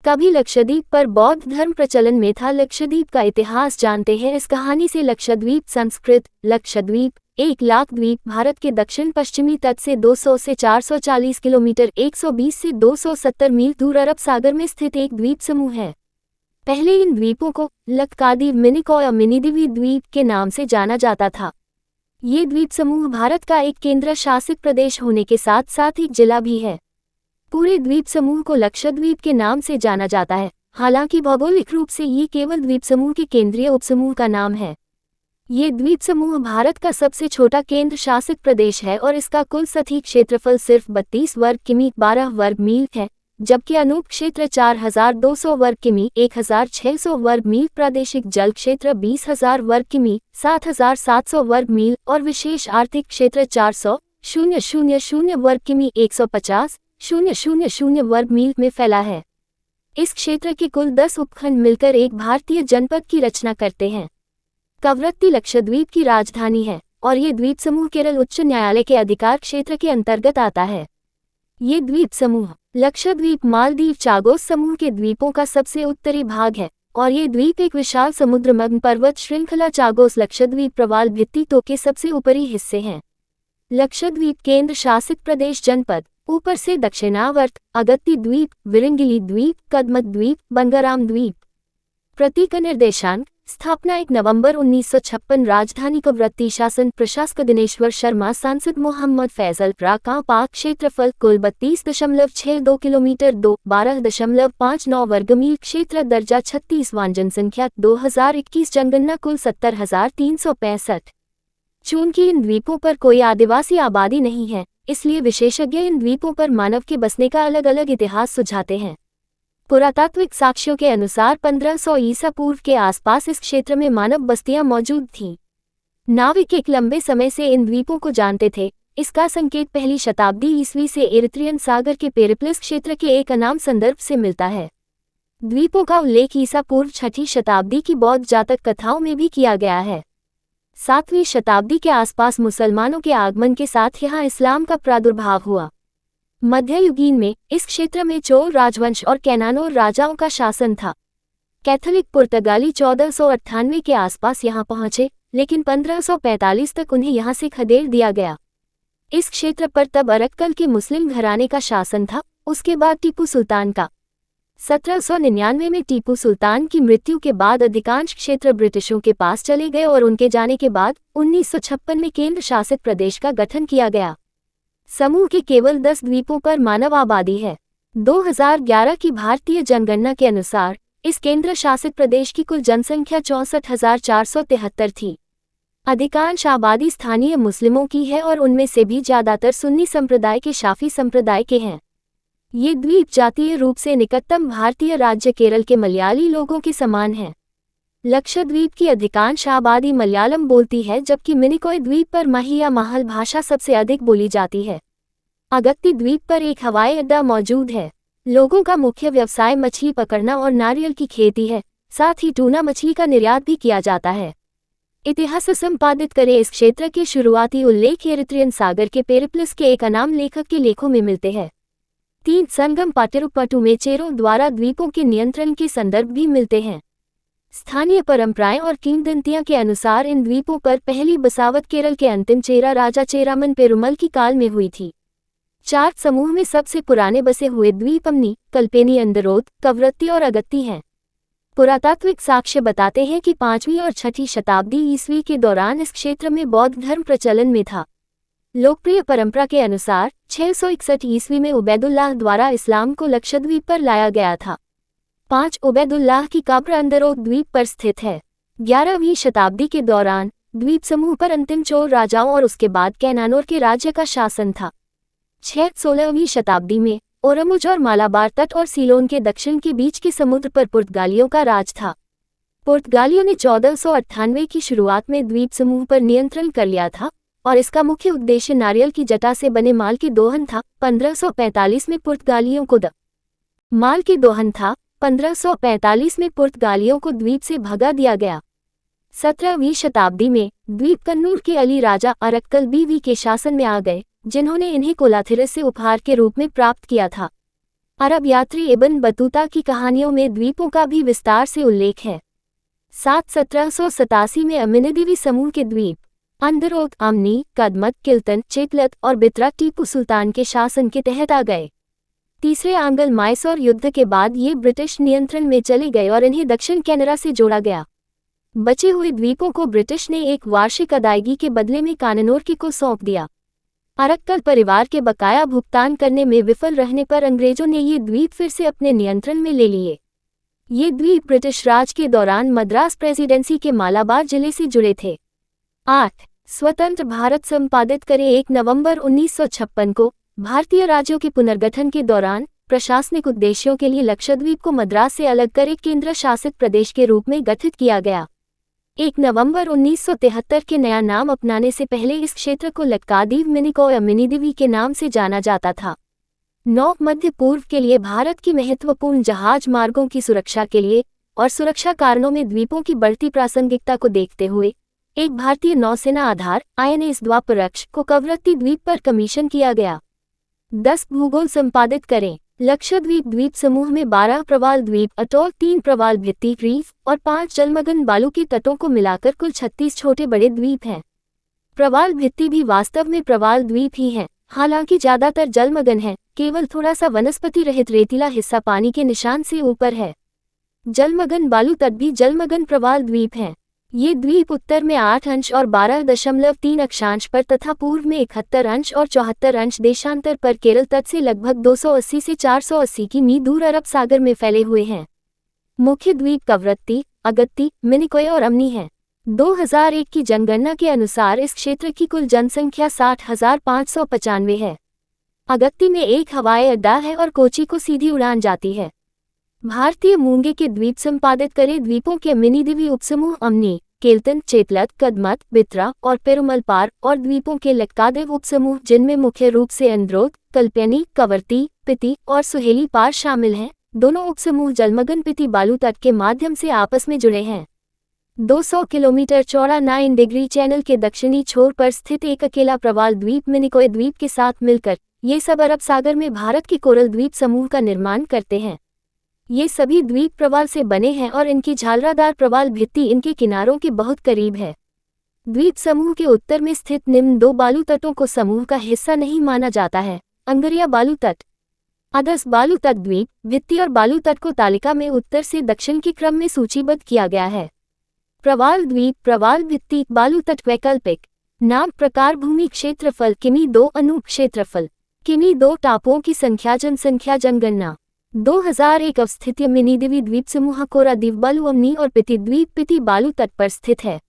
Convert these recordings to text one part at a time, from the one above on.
कभी लक्षद्वीप पर बौद्ध धर्म प्रचलन में था। लक्षद्वीप का इतिहास जानते हैं इस कहानी से। लक्षद्वीप संस्कृत लक्षद्वीप एक लाख द्वीप भारत के दक्षिण पश्चिमी तट से 200 से 440 किलोमीटर 120 से 270 मील दूर अरब सागर में स्थित एक द्वीप समूह है। पहले इन द्वीपों को लक्षद्वीप मिनिकॉय और मिनिद्वीप द्वीप के नाम से जाना जाता था। ये द्वीप समूह भारत का एक केंद्र शासित प्रदेश होने के साथ साथ एक जिला भी है। पूरे द्वीप समूह को लक्षद्वीप के नाम से जाना जाता है, हालांकि भौगोलिक रूप से ये केवल द्वीप समूह के केंद्रीय उपसमूह का नाम है। ये द्वीप समूह भारत का सबसे छोटा केंद्र शासित प्रदेश है और इसका कुल सतही क्षेत्रफल सिर्फ 32 वर्ग किमी 12 वर्ग मील है, जबकि अनूप क्षेत्र 4200 वर्ग किमी 1600 वर्ग मील, प्रादेशिक जल क्षेत्र 20,000 वर्ग किमी 7,700 वर्ग मील और विशेष आर्थिक क्षेत्र 400,000 वर्ग किमी 150,000 वर्ग मील में फैला है। इस क्षेत्र के कुल 10 उपखंड मिलकर एक भारतीय जनपद की रचना करते हैं। कवरत्ती लक्षद्वीप की राजधानी है और ये द्वीप समूह केरल उच्च न्यायालय के अधिकार क्षेत्र के अंतर्गत आता है। ये द्वीप समूह लक्षद्वीप मालदीव चागोस समूह के द्वीपों का सबसे उत्तरी भाग है और ये द्वीप एक विशाल समुद्रमग्न पर्वत श्रृंखला चागोस लक्षद्वीप प्रवाल भित्तितों के सबसे ऊपरी हिस्से हैं। लक्षद्वीप केंद्र शासित प्रदेश जनपद ऊपर से दक्षिणावर्त अगत्ती द्वीप, विरंगिली द्वीप, कदमत द्वीप, बंगाराम द्वीप। प्रतीक निर्देशांक स्थापना 1 नवंबर 1956। राजधानी कवरत्ती। शासन प्रशासक दिनेश्वर शर्मा। सांसद मोहम्मद फैजल। राका पाक। क्षेत्रफल कुल 32.62 किलोमीटर 12.59 वर्गमील। क्षेत्र दर्जा 36वां। जनसंख्या 2021 जनगणना कुल 70,365। चूंकि इन द्वीपों पर कोई आदिवासी आबादी नहीं है, इसलिए विशेषज्ञ इन द्वीपों पर मानव के बसने का अलग अलग इतिहास सुझाते हैं। पुरातात्विक साक्ष्यों के अनुसार 1500 ईसा पूर्व के आसपास इस क्षेत्र में मानव बस्तियां मौजूद थीं। नाविक एक लंबे समय से इन द्वीपों को जानते थे। इसका संकेत पहली शताब्दी ईस्वी से एरिथ्रियन सागर के पेरिप्लस क्षेत्र के एक अनाम संदर्भ से मिलता है। द्वीपों का उल्लेख ईसा पूर्व 6ठी शताब्दी की बौद्ध जातक कथाओं में भी किया गया है। 7वीं शताब्दी के आसपास मुसलमानों के आगमन के साथ यहाँ इस्लाम का प्रादुर्भाव हुआ। मध्ययुगीन में इस क्षेत्र में चोल राजवंश और कैनानोर राजाओं का शासन था। कैथोलिक पुर्तगाली 1498 के आसपास यहाँ पहुँचे, लेकिन 1545 तक उन्हें यहाँ से खदेड़ दिया गया। इस क्षेत्र पर तब अरक्कल के मुस्लिम घराने का शासन था, उसके बाद टीपू सुल्तान का। 1799 में टीपू सुल्तान की मृत्यु के बाद अधिकांश क्षेत्र ब्रिटिशों के पास चले गए और उनके जाने के बाद 1956 में केंद्र शासित प्रदेश का गठन किया गया। समूह के केवल 10 द्वीपों पर मानव आबादी है। 2011 की भारतीय जनगणना के अनुसार इस केंद्र शासित प्रदेश की कुल जनसंख्या 64,473 थी। अधिकांश आबादी स्थानीय मुस्लिमों की है और उनमें से भी ज्यादातर सुन्नी संप्रदाय के शाफी संप्रदाय के हैं। ये द्वीप जातीय रूप से निकटतम भारतीय राज्य केरल के मलयाली लोगों के समान है। लक्षद्वीप की अधिकांश आबादी मलयालम बोलती है, जबकि मिनिकॉय द्वीप पर माही या माहल भाषा सबसे अधिक बोली जाती है। अगत्ती द्वीप पर एक हवाई अड्डा मौजूद है। लोगों का मुख्य व्यवसाय मछली पकड़ना और नारियल की खेती है, साथ ही टूना मछली का निर्यात भी किया जाता है। इतिहास संपादित करें। इस क्षेत्र के शुरुआती उल्लेख एरिथ्रियन सागर के पेरिप्लस के एक अनाम लेखक के लेखों में मिलते हैं। 3 संगम पाटिरुपट्टू में चेरों द्वारा द्वीपों के नियंत्रण के संदर्भ भी मिलते हैं। स्थानीय परंपराएं और किंवदंतियां के अनुसार इन द्वीपों पर पहली बसावट केरल के अंतिम चेरा राजा चेरामन पेरुमल की काल में हुई थी। 4 समूह में सबसे पुराने बसे हुए द्वीप अमनी, कल्पेनी, अंदरोद, कवरत्ती और अगत्ती हैं। पुरातात्विक साक्ष्य बताते हैं कि 5वीं और 6ठी शताब्दी ईस्वी के दौरान इस क्षेत्र में बौद्ध धर्म प्रचलन में था। लोकप्रिय परंपरा के अनुसार 661 ईस्वी में उबैदुल्लाह द्वारा इस्लाम को लक्षद्वीप पर लाया गया था। 5 उबैदुल्लाह की कब्र अंदरोद द्वीप पर स्थित है। 11वीं शताब्दी के दौरान द्वीप समूह पर अंतिम चोल राजाओं और उसके बाद कैनानोर के राज्य का शासन था। 16वीं शताब्दी में ओरमुज और मालाबार तट और सीलोन के दक्षिण के बीच के समुद्र पर पुर्तगालियों का राज था। पुर्तगालियों ने 1498 की शुरुआत में द्वीप समूह पर नियंत्रण कर लिया था और इसका मुख्य उद्देश्य नारियल की जटा से बने माल के दोहन था। 1545 में पुर्तगालियों को माल के दोहन था। 1545 में पुर्तगालियों को द्वीप से भगा दिया गया। 17वीं शताब्दी में द्वीप कन्नूर के अली राजा अरक्कल बीवी के शासन में आ गए, जिन्होंने इन्हें कोलाथिरस से उपहार के रूप में प्राप्त किया था। अरब यात्री इब्न बतूता की कहानियों में द्वीपों का भी विस्तार से उल्लेख है। 1787 में अमिनिदिवी समूह के द्वीप अंदरोत, अमनी, कदमत, किल्तन, चेतलत और बित्रा टीपू सुल्तान के शासन के तहत आ गए। तीसरे आंग्ल माइसोर युद्ध के बाद ये ब्रिटिश नियंत्रण में चले गए और इन्हें दक्षिण कनाडा से जोड़ा गया। बचे हुए द्वीपों को ब्रिटिश ने एक वार्षिक अदायगी के बदले में काननोर को सौंप दिया। अरक्कल परिवार के बकाया भुगतान करने में विफल रहने पर अंग्रेजों ने ये द्वीप फिर से अपने नियंत्रण में ले लिए। ये द्वीप ब्रिटिश राज के दौरान मद्रास प्रेसिडेंसी के मालाबार जिले से जुड़े थे। 8. स्वतंत्र भारत संपादित करें 1 नवंबर 1956 को भारतीय राज्यों के पुनर्गठन के दौरान प्रशासनिक उद्देश्यों के लिए लक्षद्वीप को मद्रास से अलग कर एक केंद्र शासित प्रदेश के रूप में गठित किया गया। 1 नवंबर 1973 के नया नाम अपनाने से पहले इस क्षेत्र को लक्कादीव मिनिकॉय मिनिदिवी के नाम से जाना जाता था। 9. मध्य पूर्व के लिए भारत की महत्वपूर्ण जहाज मार्गों की सुरक्षा के लिए और सुरक्षा कारणों में द्वीपों की बढ़ती प्रासंगिकता को देखते हुए एक भारतीय नौसेना आधार INS द्वापरक्ष को कवरत्ती द्वीप पर कमीशन किया गया। 10. भूगोल संपादित करें। लक्षद्वीप द्वीप समूह में 12 प्रवाल द्वीप अटोल, 3 प्रवाल भित्ति रीफ और 5 जलमग्न बालू के तटों को मिलाकर कुल 36 छोटे बड़े द्वीप हैं। प्रवाल भित्ति भी वास्तव में प्रवाल द्वीप ही हैं, हालांकि ज्यादातर जलमग्न है, केवल थोड़ा सा वनस्पति रहित रेतीला हिस्सा पानी के निशान से ऊपर है। जलमग्न बालू तट भी जलमग्न प्रवाल द्वीप हैं। ये द्वीप उत्तर में 8 अंश और 12.3 अक्षांश पर तथा पूर्व में 71 अंश और 74 अंश देशांतर पर केरल तट से लगभग 280 से 480 किमी दूर अरब सागर में फैले हुए हैं। मुख्य द्वीप कवरत्ती, अगत्ती, मिनिकॉय और अमनी हैं। 2001 की जनगणना के अनुसार इस क्षेत्र की कुल जनसंख्या 60,595 है। अगत्ती में एक हवाई अड्डा है और कोची को सीधी उड़ान जाती है। भारतीय मूंगे के द्वीप संपादित करें। द्वीपों के मिनिदिवी उपसमूह अमनी, केल्तन, चेतलत, कदमत, बित्रा और पेरुमल पार और द्वीपों के लक्कादेव उपसमूह जिनमें मुख्य रूप से अंद्रोथ, कल्पेनी, कवरती, पिति और सुहेली पार शामिल हैं। दोनों उपसमूह जलमग्न पिति बालू तट के माध्यम से आपस में जुड़े हैं। 200 किलोमीटर चौड़ा 9 डिग्री चैनल के दक्षिणी छोर पर स्थित एक अकेला प्रवाल द्वीप मिनिकॉय द्वीप के साथ मिलकर ये सब अरब सागर में भारत के कोरल द्वीप समूह का निर्माण करते हैं। ये सभी द्वीप प्रवाल से बने हैं और इनकी झालरादार प्रवाल भित्ति इनके किनारों के बहुत करीब है। द्वीप समूह के उत्तर में स्थित निम्न 2 बालू तटों को समूह का हिस्सा नहीं माना जाता है। अंगरिया बालू तट, अदस बालू तट द्वीप, भित्ति और बालू तट को तालिका में उत्तर से दक्षिण के क्रम में सूचीबद्ध किया गया है। प्रवाल द्वीप, प्रवाल भित्ति, बालू तट वैकल्पिक नाम, प्रकार, भूमि, क्षेत्रफल किमी 2, अनूप क्षेत्रफल किमी 2, टापुओं की संख्या, जनसंख्या, जनगणना 2001 अवस्थित मिनिदिवी द्वीप समूह कोरा द्वीप बालू अमनी और पिति द्वीप पिति बालू तट पर स्थित है।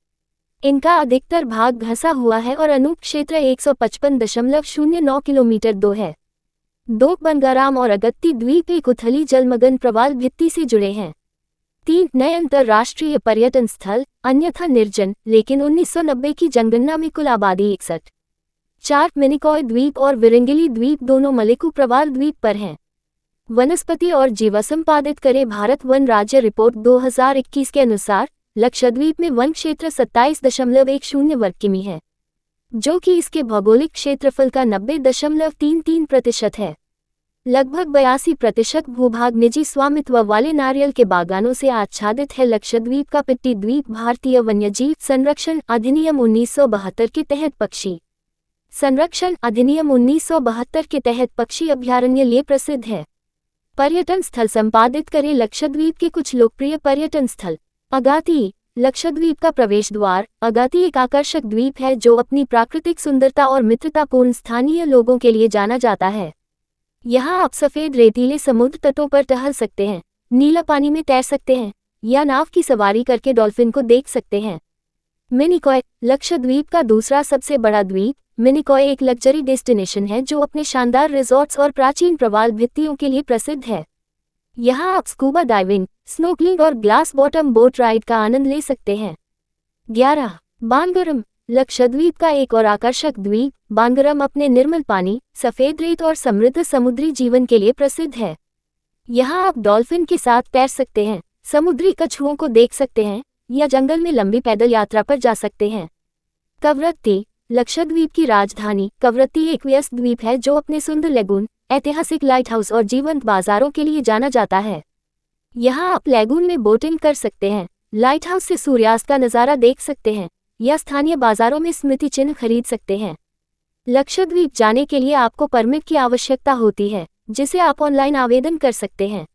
इनका अधिकतर भाग घसा हुआ है और अनूप क्षेत्र 155.09 किलोमीटर 2 है। 2 बंगाराम और अगत्ती द्वीप एक उथली जलमग्न प्रवाल भित्ति से जुड़े हैं। 3 नए अंतर्राष्ट्रीय पर्यटन स्थल, अन्यथा निर्जन, लेकिन 1990 की जनगणना में कुल आबादी 61। 4 मिनिकॉय द्वीप और विरंगिली द्वीप दोनों मलेकू प्रवाल द्वीप पर हैं। वनस्पति और जीव संपादित करें। भारत वन राज्य रिपोर्ट 2021 के अनुसार लक्षद्वीप में वन क्षेत्र 27.10 वर्ग किमी है, जो कि इसके भौगोलिक क्षेत्रफल का 90.33% है। लगभग 82% भूभाग निजी स्वामित्व वाले नारियल के बागानों से आच्छादित है। लक्षद्वीप का पिट्टी द्वीप भारतीय वन्यजीव संरक्षण अधिनियम 1972 के तहत पक्षी संरक्षण अधिनियम 1972 के तहत पक्षी अभयारण्य लिए प्रसिद्ध है। पर्यटन स्थल संपादित करें। लक्षद्वीप के कुछ लोकप्रिय पर्यटन स्थल। अगाती, लक्षद्वीप का प्रवेश द्वार। अगाती एक आकर्षक द्वीप है जो अपनी प्राकृतिक सुंदरता और मित्रतापूर्ण स्थानीय लोगों के लिए जाना जाता है। यहाँ आप सफेद रेतीले समुद्र तटों पर टहल सकते हैं, नीला पानी में तैर सकते हैं या नाव की सवारी करके डॉल्फिन को देख सकते हैं। मिनिकॉय, लक्षद्वीप का दूसरा सबसे बड़ा द्वीप। मिनिकॉय एक लग्जरी डेस्टिनेशन है जो अपने शानदार रिजॉर्ट्स और प्राचीन प्रवाल भित्तियों के लिए प्रसिद्ध है। यहाँ आप स्कूबा डाइविंग, स्नोकलिंग और ग्लास बॉटम बोट राइड का आनंद ले सकते हैं। 11 बांगरम, लक्षद्वीप का एक और आकर्षक द्वीप। बांगरम अपने निर्मल पानी, सफेद रेत और समृद्ध समुद्री जीवन के लिए प्रसिद्ध है। यहाँ आप डॉल्फिन के साथ तैर सकते हैं, समुद्री कछुओं को देख सकते हैं या जंगल में लंबी पैदल यात्रा पर जा सकते हैं। कवरत्ती, लक्षद्वीप की राजधानी। कवरत्ती एक व्यस्त द्वीप है जो अपने सुंदर लेगून, ऐतिहासिक लाइट हाउस और जीवंत बाजारों के लिए जाना जाता है। यहाँ आप लैगून में बोटिंग कर सकते हैं, लाइट हाउस से सूर्यास्त का नज़ारा देख सकते हैं या स्थानीय बाजारों में स्मृति चिन्ह खरीद सकते हैं। लक्षद्वीप जाने के लिए आपको परमिट की आवश्यकता होती है, जिसे आप ऑनलाइन आवेदन कर सकते हैं।